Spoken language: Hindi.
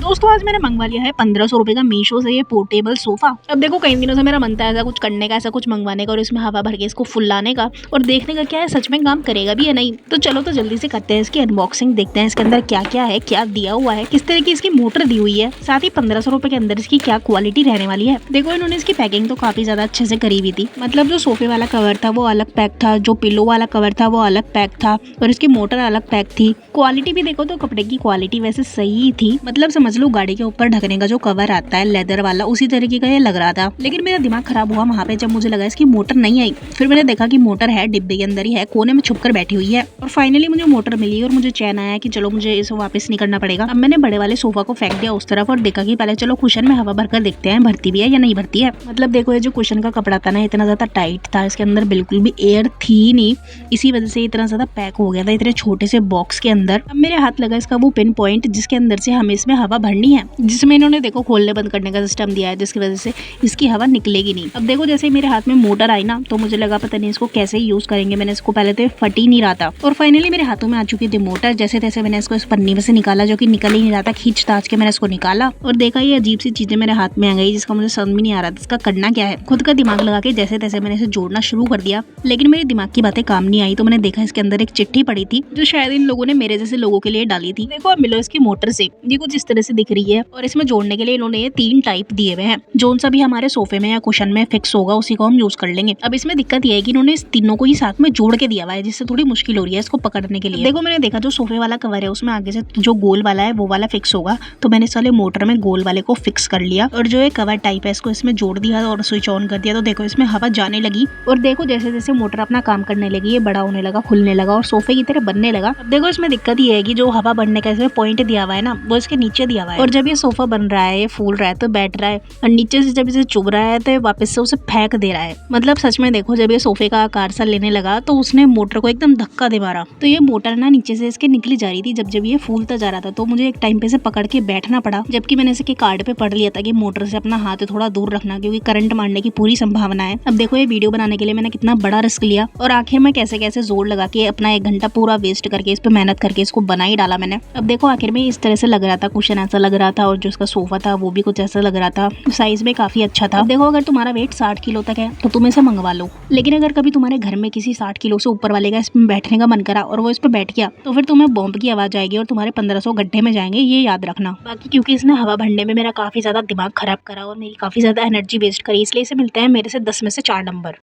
दोस्तों आज मैंने मंगवा लिया है 1500 रुपए का मीशो से ये पोर्टेबल सोफा। अब देखो कई दिनों से मेरा मन था ऐसा कुछ करने का, ऐसा कुछ मंगवाने का और इसमें हवा भर के इसको फुलाने का और देखने का क्या है सच में काम करेगा भी या नहीं। तो चलो तो जल्दी से करते हैं इसकी अनबॉक्सिंग, देखते हैं इसके अंदर क्या क्या है, क्या दिया हुआ है, किस तरह की इसकी मोटर दी हुई है, साथ ही 1500 रुपए के अंदर इसकी क्या क्वालिटी रहने वाली है। देखो इन्होंने इसकी पैकिंग तो काफी ज्यादा अच्छे से करी हुई थी। मतलब जो सोफे वाला कवर था वो अलग पैक था, जो पिलो वाला कवर था वो अलग पैक था और इसकी मोटर अलग पैक थी। क्वालिटी भी देखो तो कपड़े की क्वालिटी वैसे सही थी, मतलब समझ लो गाड़ी के ऊपर ढकने का जो कवर आता है लेदर वाला उसी तरीके का ये लग रहा था। लेकिन मेरा दिमाग खराब हुआ वहाँ पे जब मुझे लगा इसकी मोटर नहीं आई। फिर मैंने देखा कि मोटर है, डिब्बे के अंदर ही है, कोने में छुपकर बैठी हुई है और फाइनली मुझे मोटर मिली और मुझे चैन आया कि चलो मुझे इसे वापस नहीं करना पड़ेगा। अब मैंने बड़े वाले सोफा को फेंक दिया उस तरफ और देखा कि पहले चलो कुशन में हवा भरकर देखते हैं भरती भी है या नहीं भरती है। मतलब देखो ये जो कुशन का कपड़ा था ना इतना ज्यादा टाइट था, इसके अंदर बिल्कुल भी एयर थी नहीं, इसी वजह से इतना ज्यादा पैक हो गया था इतने छोटे से बॉक्स के अंदर। अब मेरे हाथ लगा इसका वो पिन पॉइंट जिसके अंदर से हमें इसमें हवा भरनी है, जिसमें इन्होंने देखो खोलने बंद करने का सिस्टम दिया है जिसकी वजह से इसकी हवा निकलेगी नहीं। अब देखो जैसे मेरे हाथ में मोटर आई ना तो मुझे लगा पता नहीं इसको कैसे यूज करेंगे। मैंने इसको पहले तो फट ही नहीं रहा था और फाइनली मेरे हाथों में आ चुकी थी मोटर। जैसे तैसे मैंने इसको इस पन्नी में से निकाला जो कि निकल ही नहीं रहा था, खींच ताच के मैंने इसको निकाला और देखा ये अजीब सी चीजें मेरे हाथ में आ गई जिसका मुझे समझ में नहीं आ रहा था इसका करना क्या है। खुद का दिमाग लगा के जैसे तैसे मैंने इसे जोड़ना शुरू कर दिया, लेकिन मेरे दिमाग की बातें काम नहीं आई। तो मैंने देखा इसके अंदर एक चिट्ठी पड़ी थी जो शायद इन लोगों ने मेरे जैसे लोगों के लिए डाली थी। देखो अब मिलो इसकी मोटर से, ये कुछ इस तरह से दिख रही है और इसमें जोड़ने के लिए इन्होंने 3 टाइप दिए हुए हैं। जोन सा भी हमारे सोफे में या कुशन में फिक्स होगा उसी को हम यूज कर लेंगे। अब इसमें दिक्कत ये है कि इन्होंने इस तीनों को ही साथ में जोड़ के दिया हुआ है जिससे थोड़ी मुश्किल हो रही है इसको पकड़ने के लिए। देखो मैंने देखा जो सोफे वाला कवर है उसमें आगे से जो गोल वाला है वो वाला फिक्स होगा, तो मैंने इस वाले मोटर में गोल वाले को फिक्स कर लिया और जो एक कवर टाइप है इसको इसमें जोड़ दिया और स्विच ऑन कर दिया। तो देखो इसमें हवा जाने लगी और देखो जैसे जैसे मोटर अपना काम करने लगी ये बड़ा होने लगा, खुलने लगा और सोफे की तरह बनने लगा। अब देखो इसमें दिक्कत ये है कि जो हवा बढ़ने का इसमें पॉइंट दिया हुआ है ना वो इसके नीचे दिया हुआ है और जब ये सोफा बन रहा है, ये फूल रहा है तो बैठ रहा है और नीचे से जब इसे चुभ रहा है तो वापस से उसे फेंक दे रहा है। मतलब सच में देखो जब ये सोफे का आकार सा लेने लगा तो उसने मोटर को एकदम धक्का दे मारा, तो ये मोटर ना नीचे से इसके निकली जा रही थी जब ये फूलता जा रहा था। तो मुझे एक टाइम पे से पकड़ के बैठना पड़ा, जबकि मैंने इसके कार्ड पे पढ़ लिया था कि मोटर से अपना हाथ थोड़ा दूर रखना क्योंकि करंट मारने की पूरी संभावना है। अब देखो ये वीडियो बनाने के लिए मैंने कितना बड़ा रिस्क लिया और आखिर में कैसे कैसे जोर लगा के अपना 1 घंटा पूरा वेस्ट करके इस पे मेहनत करके इसको बना ही डाला मैंने। अब देखो आखिर में इस तरह से लग रहा था, कुशन ऐसा लग रहा था और जो इसका सोफा था वो भी कुछ ऐसा लग रहा था, साइज में काफी अच्छा था। देखो अगर तुम्हारा वेट 60 किलो तक है तो तुम इसे मंगवा लो, लेकिन अगर कभी तुम्हारे घर में किसी 60 किलो से ऊपर वाले का इसमें बैठने का मन करा और वो इस पे बैठ गया तो फिर तुम्हें बॉम्ब की आवाज आएगी और तुम्हारे 1500 गड्ढे में जाएंगे, ये याद रखना। बाकी क्योंकि इसने हवा भरने में मेरा काफी ज्यादा दिमाग खराब करा और मेरी काफी ज्यादा एनर्जी वेस्ट करी, इसलिए इसे मिलते हैं मेरे से 10 में से 4 नंबर।